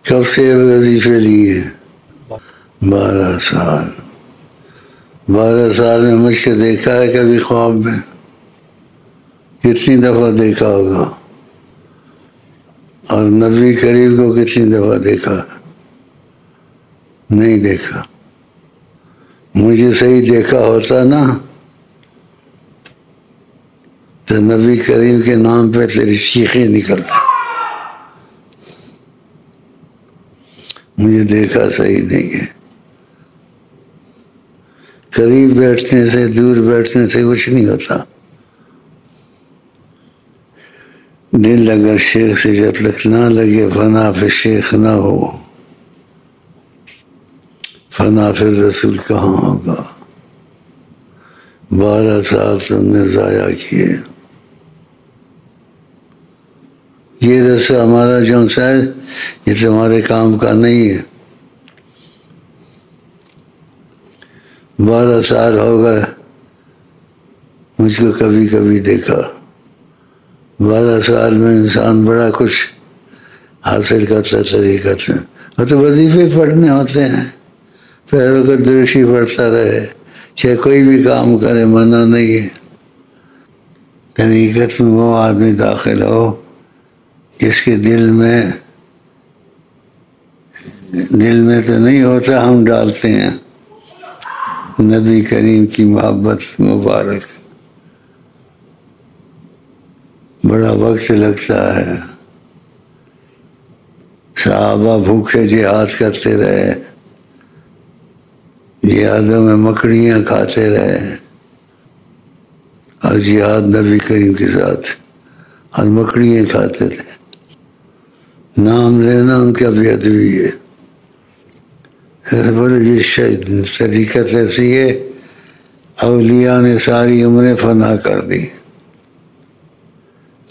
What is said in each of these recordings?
کب سے وظیفے لیے؟ 12 سال۔ 12 سال میں مجھ کو دیکھا ہے کبھی خواب میں؟ کتنی دفعہ دیکھا ہوگا؟ اور نبی کریم کو کتنی دفعہ دیکھا؟ نہیں دیکھا۔ مجھے صحیح دیکھا ہوتا نا تو نبی کریم کے نام پہ تیری چیخیں نکلتی۔ مجھے دیکھا صحیح نہیں ہے۔ قریب بیٹھنے سے دور بیٹھنے سے کچھ نہیں ہوتا۔ دل اگر شیخ سے جب تک نہ لگے فنا پہ شیخ نہ ہو، فنا پھر رسول کہاں ہوگا؟ 12 سال تم نے ضائع کیے۔ یہ رسہ ہمارا جو ہے یہ تمہارے کام کا نہیں ہے۔ 12 سال ہو گئے مجھ کو کبھی کبھی دیکھا۔ 12 سال میں انسان بڑا کچھ حاصل کرتا ہے طریقت میں۔ اور تو وظیفے پڑھنے ہوتے ہیں، پھر وقت درشی پڑھتا رہے، چاہے کوئی بھی کام کرے، منع نہیں ہے۔ طریقت میں وہ آدمی داخل ہو جس کے دل میں تو نہیں ہوتا، ہم ڈالتے ہیں نبی کریم کی محبت مبارک۔ بڑا وقت لگتا ہے۔ صحابہ بھوکے جہاد کرتے رہے، جہادوں میں مکڑیاں کھاتے رہے، اور جہاد نبی کریم کے ساتھ، اور مکڑیاں کھاتے تھے۔ نام لینا ان کا بھی ادبی ہے۔ بولے یہ طریقت ایسی ہے، اولیاء نے ساری عمریں فنا کر دی،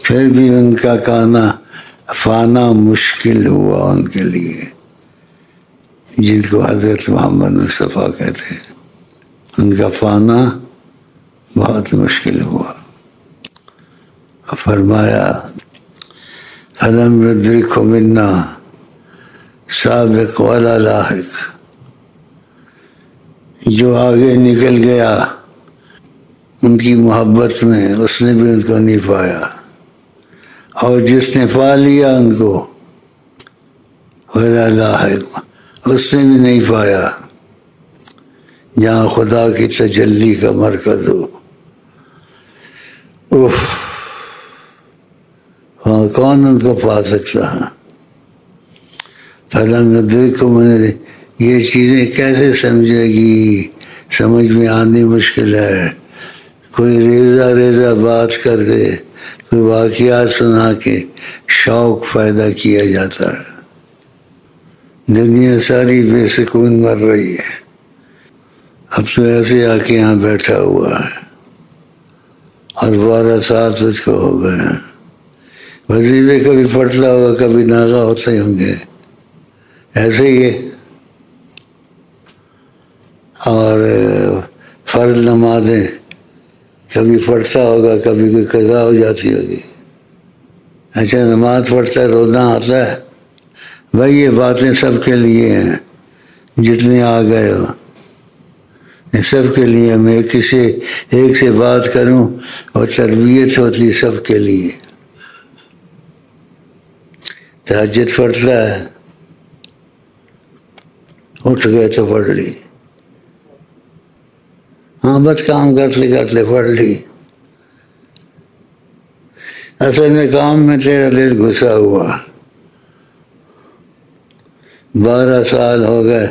پھر بھی ان کا کہنا فانا مشکل ہوا ان کے لیے، جن کو حضرت محمد مصطفیٰ کہتے ہیں۔ ان کا فانا بہت مشکل ہوا۔ فرمایا فلم يدركه منا سابق ولا لاحق، جو آگے نکل گیا ان کی محبت میں اس نے بھی ان کو نہیں پایا، اور جس نے پا لیا ان کو ولا لاحق اس نے بھی نہیں پایا۔ جہاں خدا کی تجلی کا مرکز ہو، وہاں کون ان کو پا سکتا ہے؟ فلم يدركه میں یہ چیزیں کیسے سمجھے گی؟ سمجھ میں آنی مشکل ہے۔ کوئی ریزہ بات کر دے، کوئی واقعات سنا کے شوق پیدا کیا جاتا ہے۔ دنیا ساری بے سکون مر رہی ہے، اب تو ایسے آ کے یہاں بیٹھا ہوا ہے، اور 12 سال تجھ کو ہو گئے ہیں۔ وظیفے کبھی پڑھتا ہوگا، کبھی ناغہ ہوتے ہوں گے، ایسے ہی ہے۔ اور فرض نمازیں کبھی پڑھتا ہوگا، کبھی کوئی قضا ہو جاتی ہوگی۔ اچھا نماز پڑھتا ہے، روزہ آتا ہے، بھائی یہ باتیں سب کے لیے ہیں، جتنے آ گئے ہو یہ سب کے لیے۔ میں کسی ایک سے بات کروں اور تربیت ہوتی سب کے لیے۔ تہجد پڑھتا ہے، اٹھ گئے تو پڑھ لی، ہاں بس کام کرتے کرتے پڑھ لی۔ اصل میں کام میں تیرا دل گھسا ہوا۔ 12 سال ہو گئے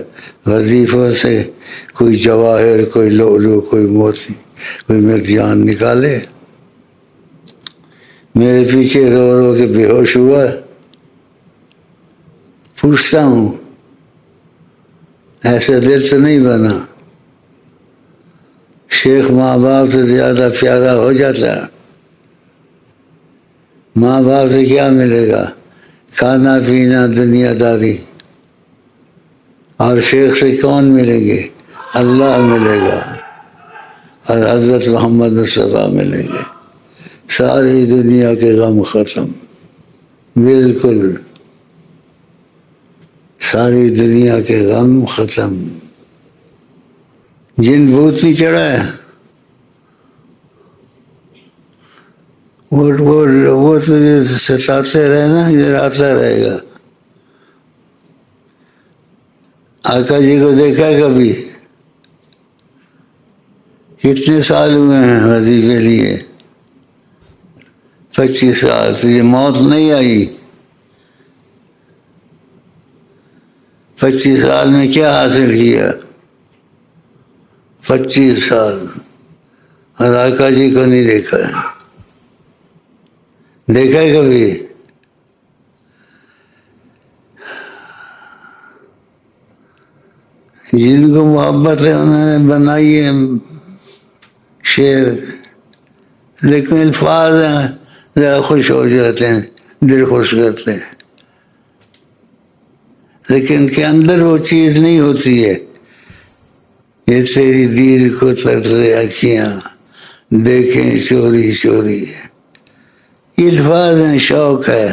وظیفوں سے کوئی جواہر، کوئی لؤلؤ، کوئی موتی، کوئی مرجان نکالے؟ میرے پیچھے رو رو کے بے ہوش ہوا۔ پوچھتا ہوں ایسا دل سے نہیں بنا۔ شیخ ماں باپ سے زیادہ پیارا ہو جاتا ہے۔ ماں باپ سے کیا ملے گا؟ کھانا پینا، دنیا داری۔ اور شیخ سے کون ملیں گے؟ اللہ ملے گا اور حضرت محمد مصطفیٰ ملیں گے۔ ساری دنیا کے غم ختم، بالکل۔ ساری دنیا کے غم ختم. جن بھوت نہیں چڑھا ہے وہ تجھے ستاتے رہنا، جلاتا رہے گا. آقا جی کو دیکھا کبھی؟ کتنے سال ہوئے ہیں وظیفے لیے؟ 25 سال. تجھے موت نہیں آئی؟ 25 سال میں کیا حاصل کیا؟ 25 سال. اور آقا جی کو نہیں دیکھا ہے. دیکھا ہے کبھی؟ جن کو محبت ہے انہوں نے بنائی ہے شعر، لیکن الفاظ ہیں ذرا خوش ہو جاتے ہیں، دل خوش کرتے ہیں، لیکن ان کے اندر وہ چیز نہیں ہوتی ہے. یہ تیری دیر کو ترسے اکھیاں دیکھیں چوری چوری. یہ الفاظ ہیں، شوق ہے،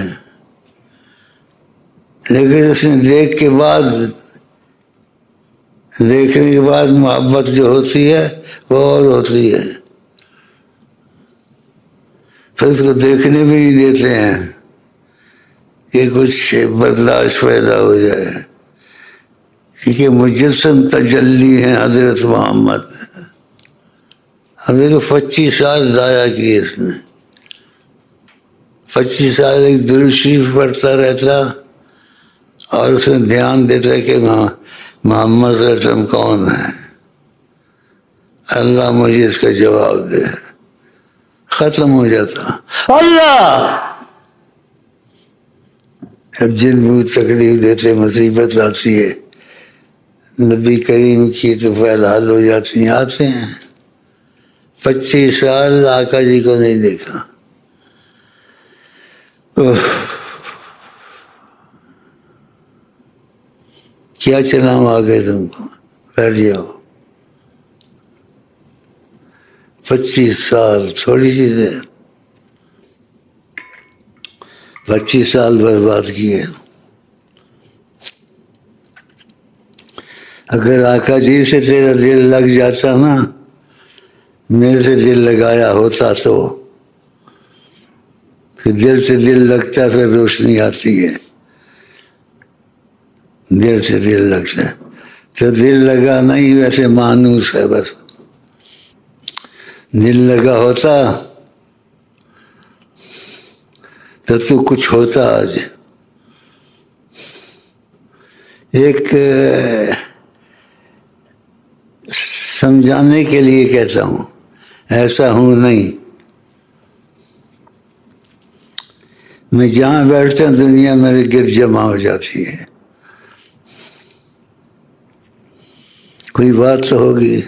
لیکن اس نے دیکھنے کے بعد محبت جو ہوتی ہے وہ اور ہوتی ہے. پھر اس کو دیکھنے بھی نہیں دیتے ہیں کہ کچھ برداشت پیدا ہو جائے، کیونکہ مجسم تجلی ہیں حضرت محمد. اب دیکھو 25 سال ضائع کیے اس نے. 25 سال ایک درود شریف پڑھتا رہتا اور اس میں دھیان دیتا کہ محمد صلی اللہ علیہ وسلم کون ہے، اللہ مجھے اس کا جواب دے. ختم ہو جاتا اللہ. اب جن بھوت تکلیف دیتے، مصیبت آتی ہے، نبی کریم کی تو فعل حل ہو جاتی ہیں. آتے ہیں 25 سال آقا جی کو نہیں دیکھا. کیا چلاؤں آگے تم کو؟ بیٹھ جاؤ. 25 سال تھوڑی چیز ہے. 25 سال برباد کیے. اگر آقا جی سے تیرا دل لگ جاتا نا، میرے سے دل لگایا ہوتا تو، کہ دل سے دل لگتا پھر روشنی آتی ہے. دل سے دل لگتا ہے تو دل لگا نہیں، ویسے مانوس ہے بس. دل لگا ہوتا تو کچھ ہوتا. آج ایک سمجھانے کے لیے کہتا ہوں، ایسا ہوں نہیں. میں جہاں بیٹھتا ہوں دنیا میرے گرد جمع ہو جاتی ہے. کوئی بات تو ہوگی.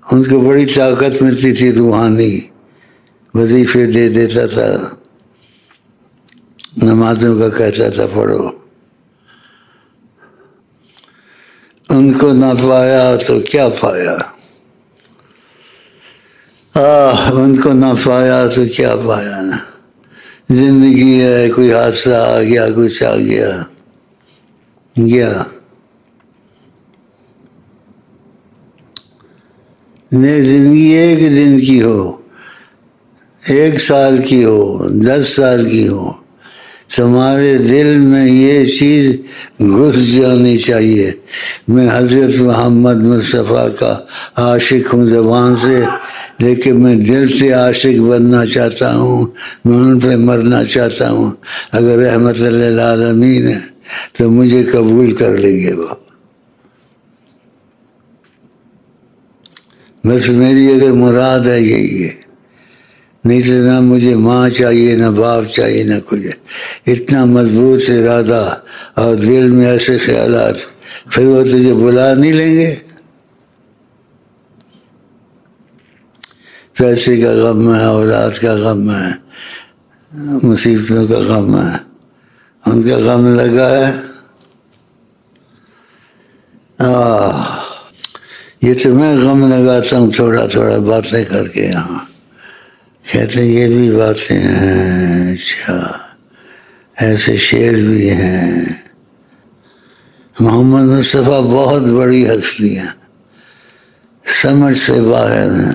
ان کو بڑی طاقت ملتی تھی روحانی، وظیفے دے دیتا تھا، نمازوں کا کہتا تھا پڑھو. ان کو نہ پایا تو کیا پایا، ان کو نہ پایا تو کیا پایا. زندگی ہے، کوئی حادثہ آ گیا، کچھ آ گیا گیا. نہیں، زندگی ایک دن کی ہو، 1 سال کی ہو، 10 سال کی ہو، تمہارے دل میں یہ چیز گھس جانی چاہیے، میں حضرت محمد مصطفیٰ کا عاشق ہوں زبان سے، لیکن میں دل سے عاشق بننا چاہتا ہوں، میں ان پہ مرنا چاہتا ہوں. اگر رحمت للعالمین ہے تو مجھے قبول کر لیں گے وہ. بس میری اگر مراد ہے یہی ہے. نہیں تو نہ مجھے ماں چاہیے، نہ باپ چاہیے، نہ کچھ. اتنا مضبوط ارادہ اور دل میں ایسے خیالات، پھر وہ تجھے بلا نہیں لیں گے. پیسے کا غم ہے، اولاد کا غم ہے، مصیبتوں کا غم ہے. ان کا غم لگا ہے. یہ تو میں غم لگاتا ہوں تھوڑا تھوڑا باتیں کر کے. یہاں کہتے ہیں یہ بھی باتیں ہیں. اچھا ایسے شعر بھی ہیں۔ محمد مصطفیٰ بہت بڑی ہستی ہیں، سمجھ سے باہر ہیں،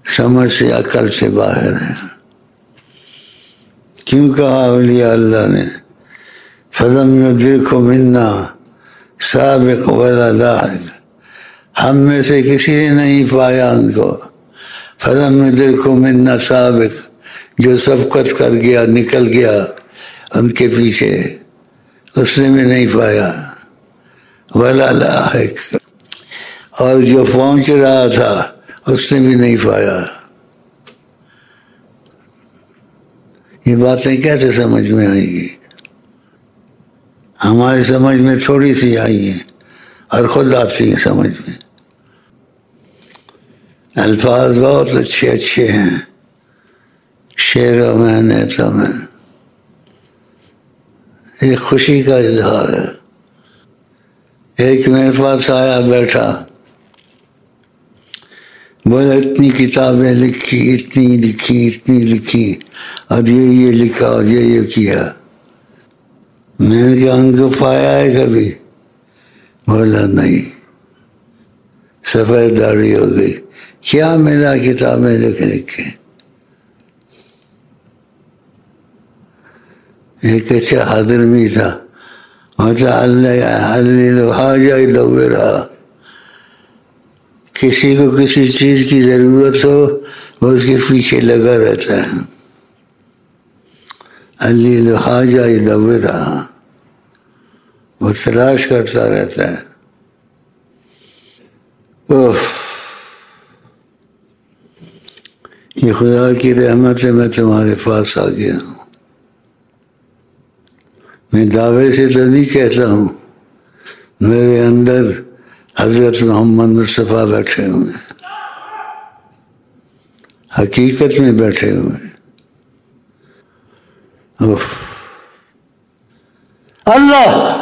سمجھ سے عقل سے باہر ہیں۔ کیوں کہا اولیاء اللہ نے فلم یدرکہ منا سابق ولا لاحق، ہم میں سے کسی نے نہیں پایا ان کو۔ فلم یدرکہ منا سابق، جو سبقت کر گیا، نکل گیا ان کے پیچھے، اس نے بھی نہیں پایا۔ ولا لاحق، اور جو پہنچ رہا تھا اس نے بھی نہیں پایا۔ یہ باتیں کیسے سمجھ میں آئیں گی؟ ہماری سمجھ میں تھوڑی سی آئی ہیں اور خود آتی ہیں سمجھ میں۔ الفاظ بہت اچھے اچھے ہیں شعروں میں، نیتوں میں۔ یہ خوشی کا اظہار ہے۔ ایک میرے پاس آیا بیٹھا، بولا اتنی کتابیں لکھی، اتنی لکھی، اتنی لکھی، اور یہ لکھا اور یہ کیا۔ میں نے کہا ان کو پایا ہے کبھی؟ بولا نہیں، سفید داڑھی ہو گئی۔ کیا ملا کتابیں لکھ کے؟ ایک اچھا حاضرمی تھا، کسی کو کسی چیز کی ضرورت ہو وہ اس کے پیچھے لگا رہتا ہے۔ علی حاجہ یدورھا، وہ تلاش کرتا رہتا ہے۔ یہ خدا کی رحمت ہے، میں تمہارے پاس آ گیا ہوں۔ میں دعوے سے تو نہیں کہتا ہوں، میرے اندر حضرت محمد مصطفیٰ بیٹھے ہوئے ہیں، حقیقت میں بیٹھے ہوئے ہیں۔ اللہ